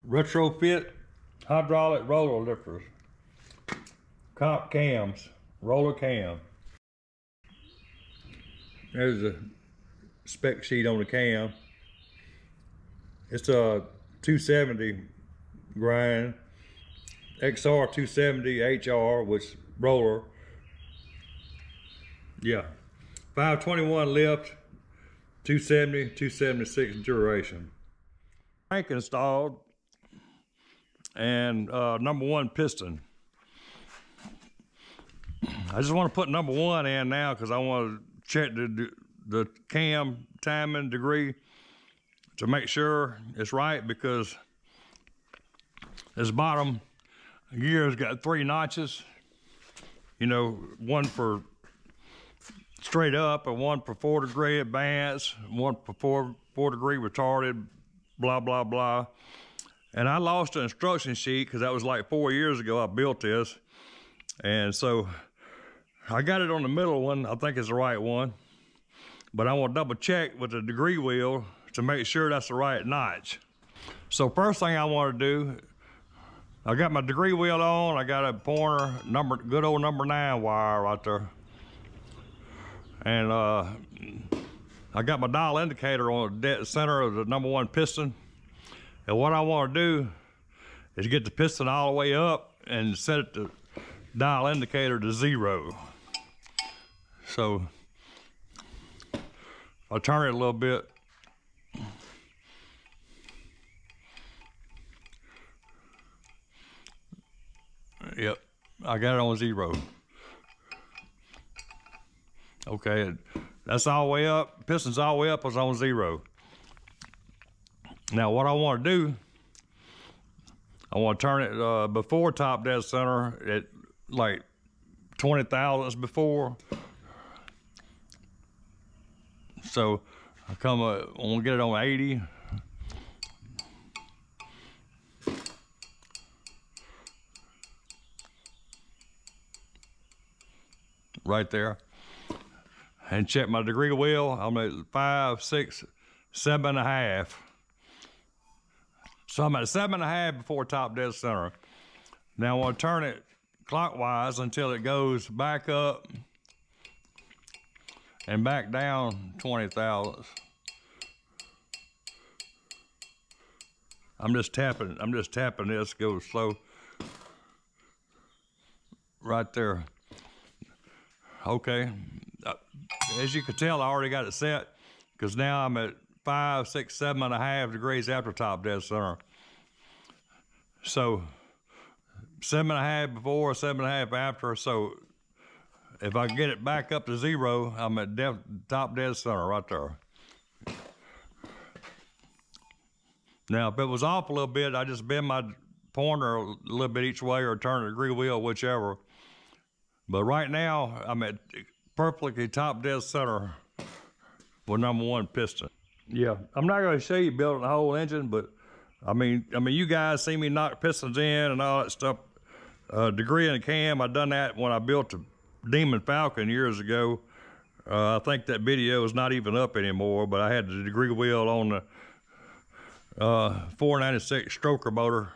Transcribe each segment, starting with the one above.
retrofit hydraulic roller lifters, comp cams, roller cam. There's a spec sheet on the cam. It's a 270 grind, XR 270 HR, which roller. Yeah, 521 lift, 270, 276 duration. Crank installed, and number one piston. I just want to put number one in now because I want to check the cam timing degree to make sure it's right, because this bottom gear's got 3 notches, you know, one for straight up and one for 4 degree advanced, one for 4 degree retarded, blah, blah, blah. And I lost an instruction sheet because that was like 4 years ago I built this. And so I got it on the middle one. I think it's the right one. But I want to double check with the degree wheel to make sure that's the right notch. So first thing I want to do, I got my degree wheel on. I got a pointer, good old number 9 wire right there. And I got my dial indicator on the dead center of the number one piston. And what I want to do is get the piston all the way up and set the dial indicator to 0. So I'll turn it a little bit. Yep, I got it on 0. Okay, that's all the way up. Piston's all the way up, it's on 0. Now what I want to do, I want to turn it before top dead center at like 20 thousandths before. So I want to get it on 80. Right there. And check my degree wheel. I'm at 5, 6, 7.5. So I'm at 7.5 before top dead center. Now I want to turn it clockwise until it goes back up and back down 20 thousandths. I'm just tapping this, go slow. Right there. Okay. As you can tell, I already got it set, because now I'm at 5, 6, 7.5 degrees after top dead center. So 7.5 before, 7.5 after. So if I get it back up to 0, I'm at top dead center right there. Now, if it was off a little bit, I just bend my pointer a little bit each way or turn the degree wheel, whichever. But right now, I'm at perfectly top dead center with number one piston. Yeah, I'm not going to show you building the whole engine, but I mean, you guys see me knock pistons in and all that stuff. Degree in the cam, I done that when I built the Demon Falcon years ago. I think that video is not even up anymore, but I had the degree wheel on the 496 stroker motor.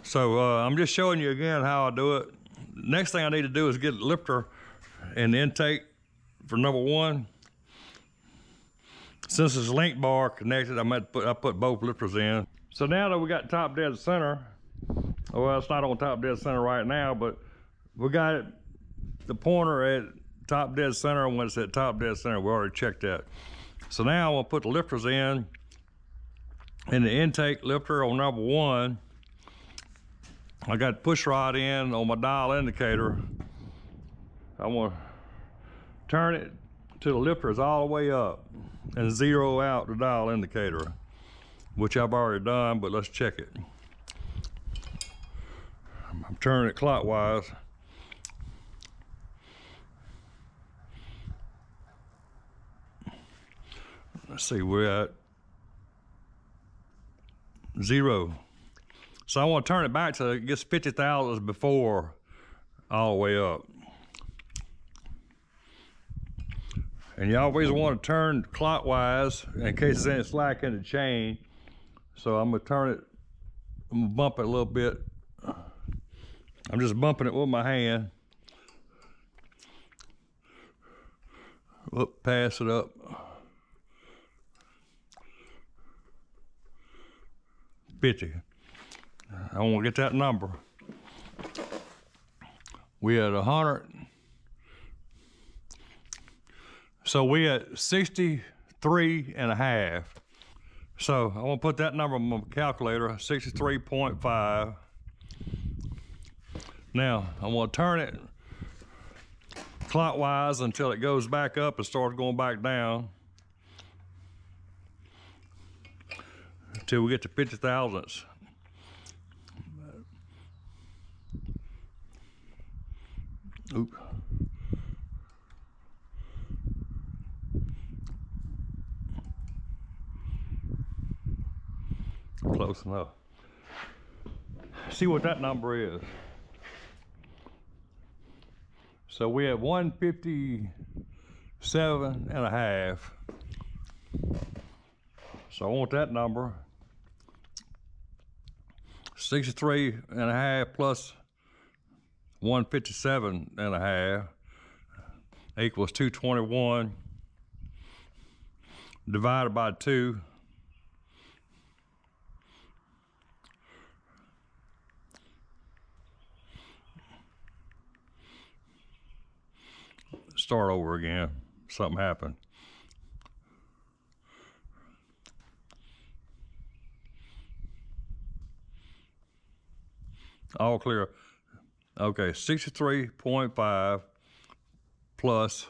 So I'm just showing you again how I do it. Next thing I need to do is get a lifter and the intake for number one. Since it's link bar connected, I put both lifters in. So now that we got top dead center, well, it's not on top dead center right now, but we got it, the pointer at top dead center. When it's at top dead center, we already checked that. So now I'm gonna put the lifters in, and the intake lifter on number one, I got push rod in on my dial indicator. I want to turn it till the lifter is all the way up and 0 out the dial indicator, which I've already done, but let's check it. I'm turning it clockwise. Let's see, we're at 0. So I want to turn it back till it gets 50 thousandths before all the way up. And you always want to turn clockwise in case there's any slack in the chain. So I'm gonna turn it I'm gonna bump it a little bit. I'm just bumping it with my hand. Whoop, pass it up. 50. I want to get that number. We had 100. So we at 63 and a half. So I want to put that number on my calculator, 63.5. Now I want to turn it clockwise until it goes back up and starts going back down until we get to 50 thousandths. Oop. Close enough. See what that number is. So we have 157 and a half. So I want that number. 63 and a half plus 157 and a half equals 221 divided by 2. Start over again. Something happened. All clear. Okay, 63.5 plus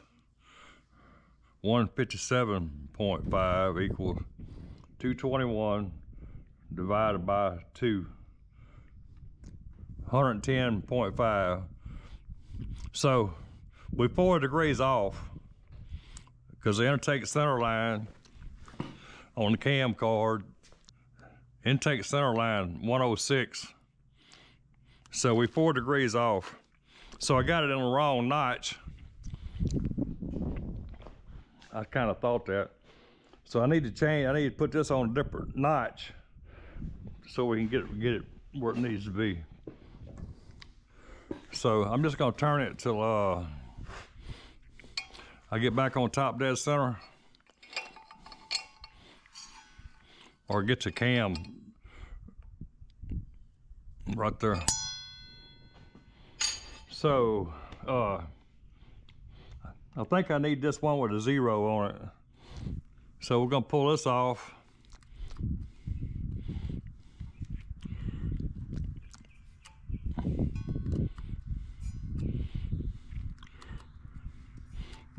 157.5 equals 221 divided by 2. 110.5. So we're 4 degrees off because the intake center line on the cam card, intake center line 106. So we're 4 degrees off. So I got it in the wrong notch. I kind of thought that. So I need to change, I need to put this on a different notch so we can get it where it needs to be. So I'm just gonna turn it till I get back on top dead center or get the cam right there. So I think I need this one with a 0 on it. So we're gonna pull this off.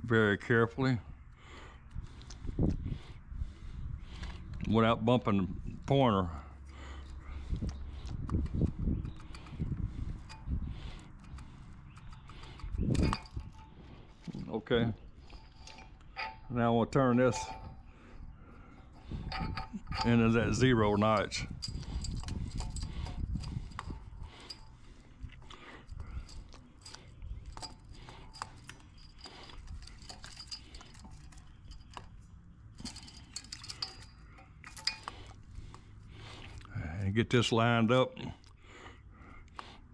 Very carefully without bumping the pointer. Okay, now I want to turn this into that 0 notch. And get this lined up.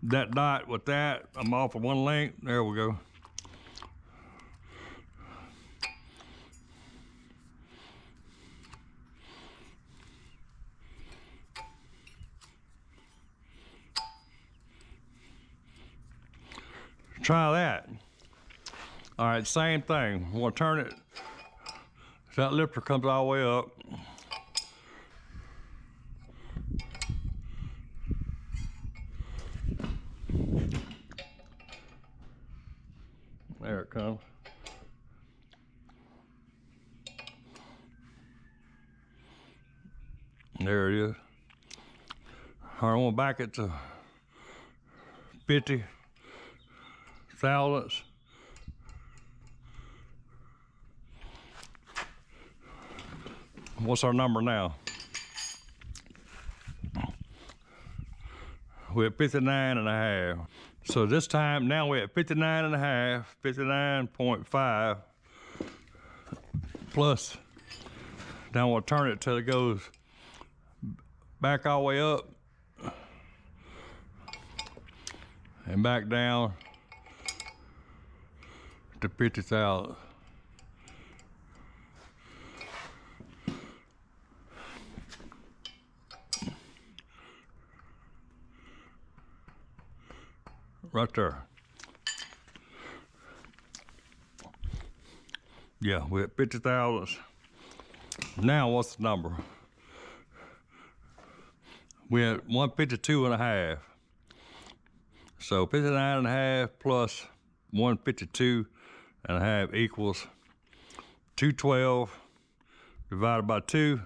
That dot with that, I'm off of one length. There we go. Try that. All right, same thing. I want to turn it. That lifter comes all the way up. There it comes. There it is. All right, I want to back it to 50 thousandths. What's our number now? We're at 59 and a half. So this time, now we're at 59 and a half, 59.5 plus. Now we'll turn it till it goes back all the way up. and back down to 50,000. Right there. Yeah, we're at 50,000. Now what's the number? We're at 152.5. So 59.5 plus 152.5 equals 212 divided by 2,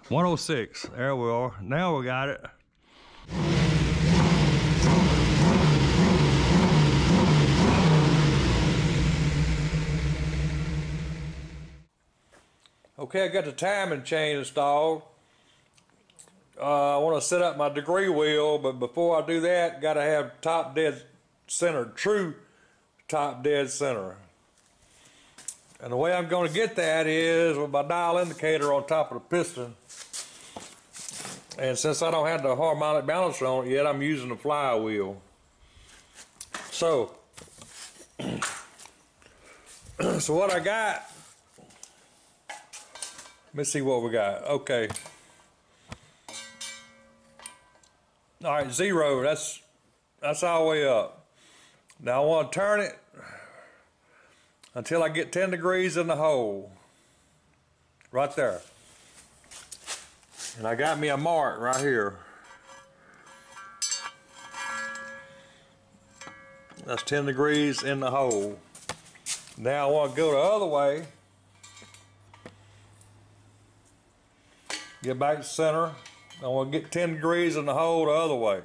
106. There we are. Now we got it. Okay, I got the timing chain installed. I want to set up my degree wheel, but before I do that, got to have top dead center, true top dead center. And the way I'm going to get that is with my dial indicator on top of the piston. And since I don't have the harmonic balancer on it yet, I'm using the flywheel. So, so what I got, let me see what we got. Okay. All right, 0, that's all the way up. Now I want to turn it until I get 10 degrees in the hole. Right there. And I got me a mark right here. That's 10 degrees in the hole. Now I want to go the other way. Get back to center. I want to get 10 degrees in the hole the other way.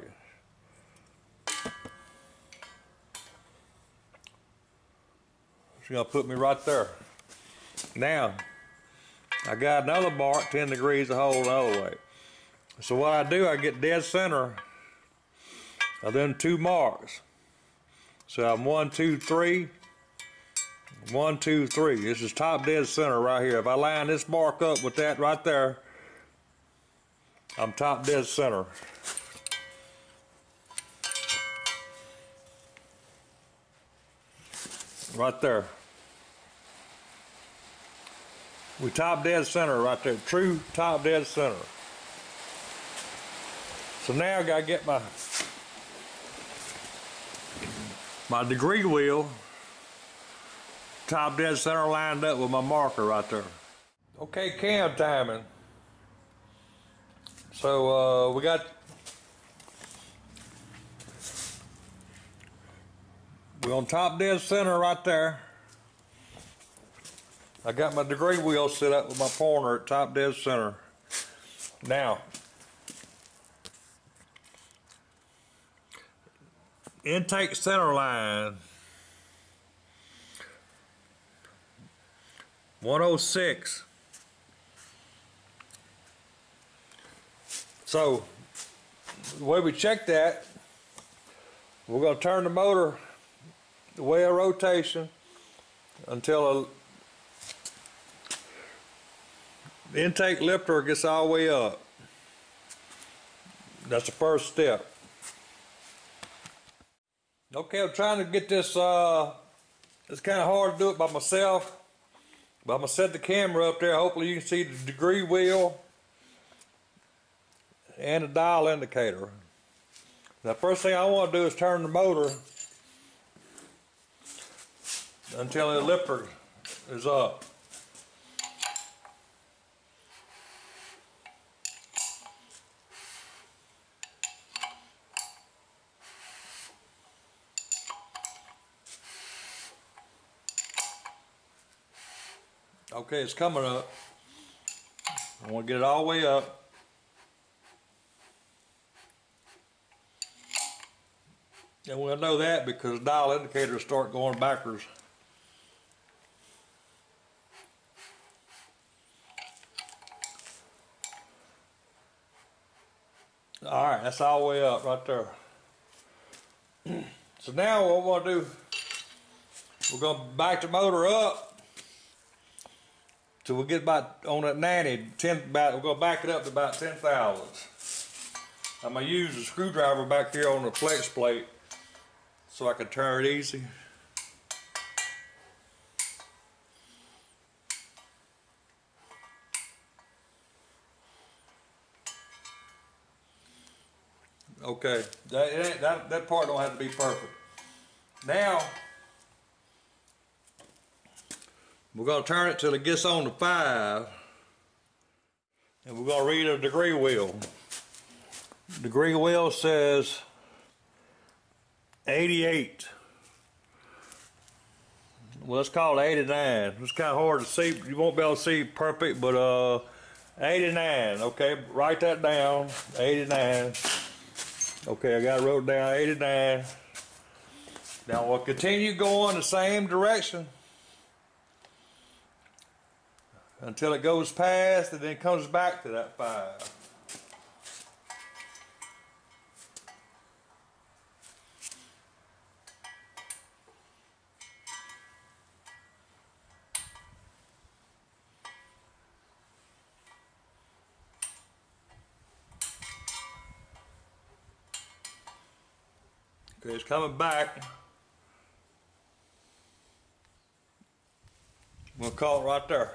It's going to put me right there. Now, I got another mark, 10 degrees the hole the other way. So what I do, I get dead center of them 2 marks. So I'm 1, 2, 3. 1, 2, 3. This is top dead center right here. If I line this mark up with that right there, I'm top dead center. Right there. We top dead center right there. True top dead center. So now I gotta get my degree wheel top dead center lined up with my marker right there. Okay, cam timing. So we're on top dead center right there. I got my degree wheel set up with my pointer at top dead center. Now, intake center line 106. So the way we check that, we're going to turn the motor the way of rotation until the intake lifter gets all the way up. That's the first step. Okay, I'm trying to get this, it's kind of hard to do it by myself, but I'm going to set the camera up there. Hopefully you can see the degree wheel and the dial indicator. Now, first thing I want to do is turn the motor until the lifter is up. Okay, it's coming up. I want to get it all the way up. And we'll know that because the dial indicators start going backwards. All right, that's all the way up right there. So now what we're going to do, we're going to back the motor up till we get about on that 90, we're going to back it up to about 10 thousandths. I'm going to use a screwdriver back here on the flex plate so I can turn it easy. Okay, that part don't have to be perfect. Now, we're gonna turn it till it gets on to 5, and we're gonna read a degree wheel. Degree wheel says 88. Well, let's call it 89. It's kind of hard to see. You won't be able to see perfect, but 89. Okay, write that down. 89. Okay, I got it wrote down. 89. Now we'll continue going the same direction until it goes past and then comes back to that 5. Okay, it's coming back. We'll call it right there.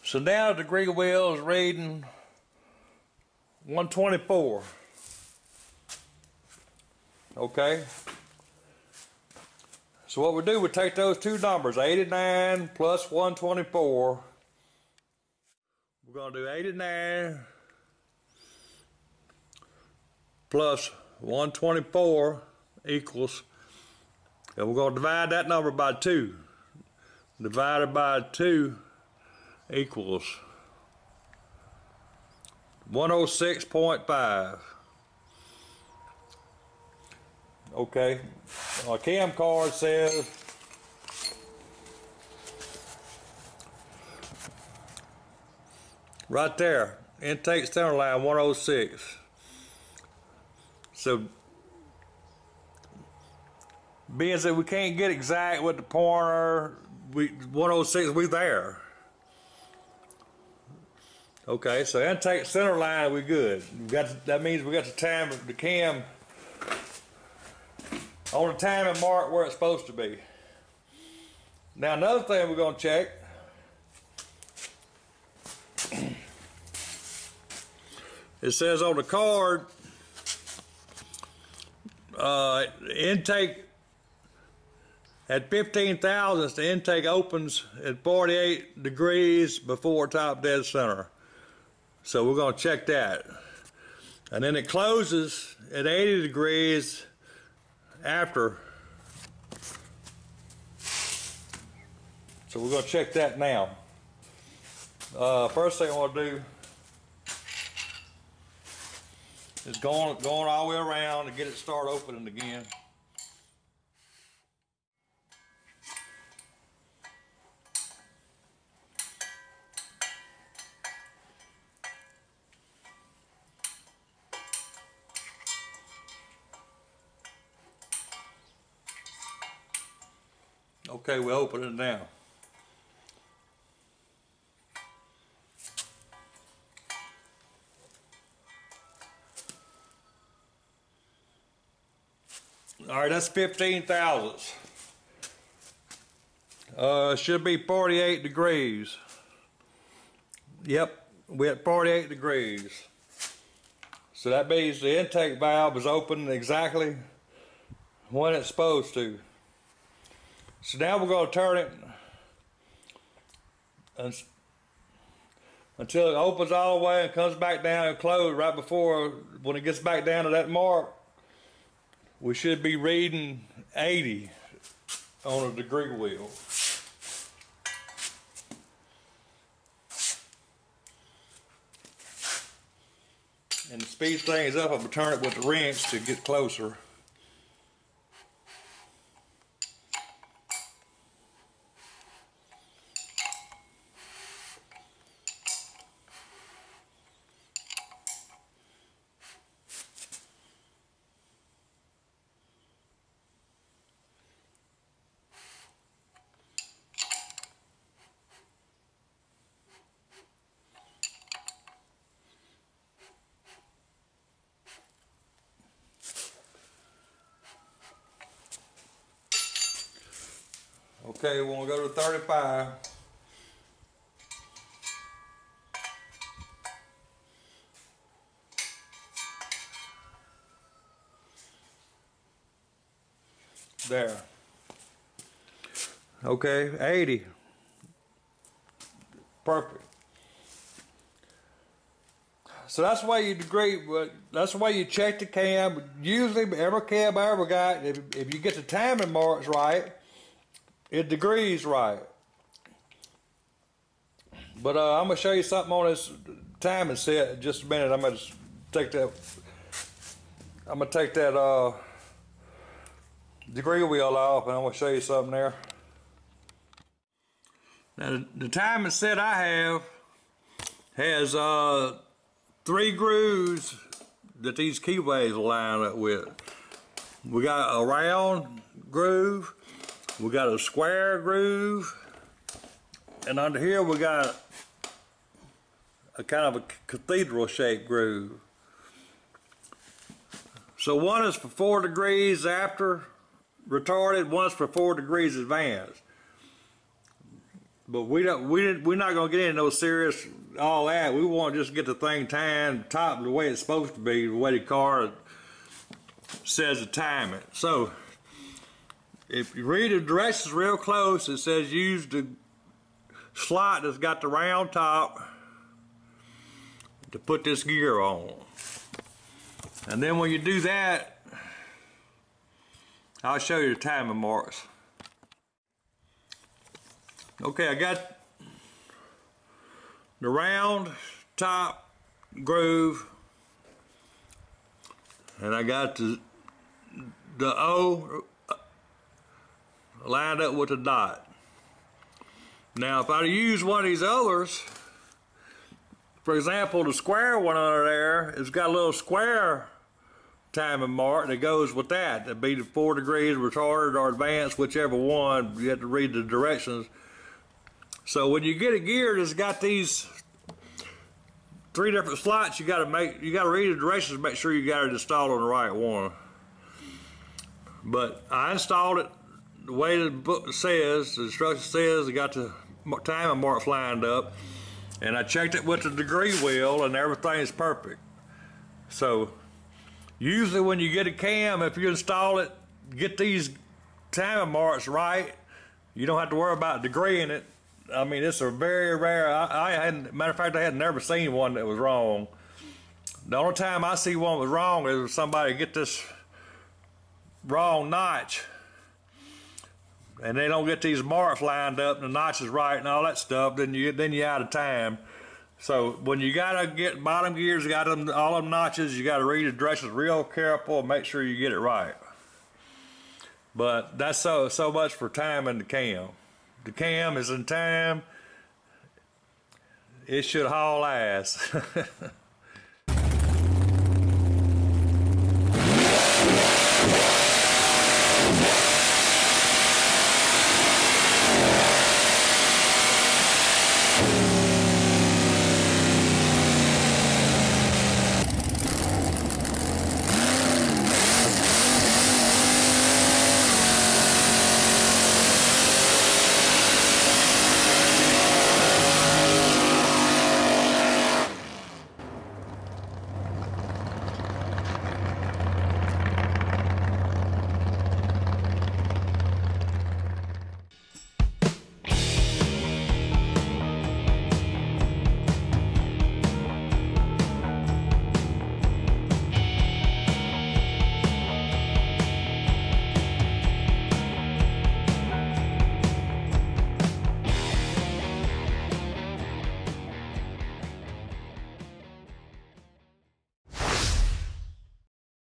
So now the degree wheel is reading 124. Okay. So what we do, we take those two numbers, 89 plus 124. We're going to do 89 plus 124 equals, and we're going to divide that number by 2. Divided by 2 equals 106.5. Okay, our cam card says right there, intake center line 106. So, being that we can't get exact with the pointer, 106, we there. Okay, so intake center line, we good. That means we got the time, the cam on the timing mark where it's supposed to be. Now another thing we're going to check it says on the card intake at 15 thousandths, the intake opens at 48 degrees before top dead center. So we're going to check that. And then it closes at 80 degrees after. So we're going to check that now. First thing I want to do is going all the way around to get it start opening again. Okay, we'll open it now. All right, that's 15 thousandths. Should be 48 degrees. Yep, we're at 48 degrees. So that means the intake valve is open exactly when it's supposed to. So now we're going to turn it until it opens all the way and comes back down and closes right before, when it gets back down to that mark, we should be reading 80 on a degree wheel. And to speed things up, I'm going to turn it with the wrench to get closer. Okay, we're gonna go to 35. There. Okay, 80. Perfect. So that's the way you degree. That's the way you check the cam. Usually, every cam I ever got, if you get the timing marks right, it degrees right. But I'm gonna show you something on this timing set in just a minute. I'm gonna take that. I'm gonna take that degree wheel off, and I'm gonna show you something there. Now the timing set I have has 3 grooves that these keyways line up with. We got a round groove, we got a square groove, and under here we got a kind of a cathedral shaped groove. So one is for 4 degrees after retarded, one's for 4 degrees advanced. But we're not gonna get into no serious all that. We want to just get the thing timed top the way it's supposed to be, the way the car says to time it. So if you read the directions real close, it says use the slot that's got the round top to put this gear on. And then when you do that, I'll show you the timing marks. Okay, I got the round top groove, and I got the O lined up with the dot. Now, if I use one of these others, for example, the square one under there, it's got a little square timing mark that goes with that. That'd be the 4 degrees retarded or advanced, whichever one. You have to read the directions. So when you get a gear that's got these 3 different slots, you got to read the directions to make sure you got it installed on the right one. But I installed it the way the book says, the instruction says. I got the timing marks lined up, and I checked it with the degree wheel, and everything's perfect. So usually when you get a cam, if you install it, get these timing marks right, you don't have to worry about degreeing it. I mean, it's a very rare. Matter of fact, I had never seen one that was wrong. The only time I see one was wrong is if somebody get this wrong notch, and they don't get these marks lined up, and the notch is right, and all that stuff. Then you're out of time. So when you gotta get bottom gears, you got them all them notches. You gotta read the directions real careful and make sure you get it right. But that's so much for timing the cam. The cam is in time. It should haul ass.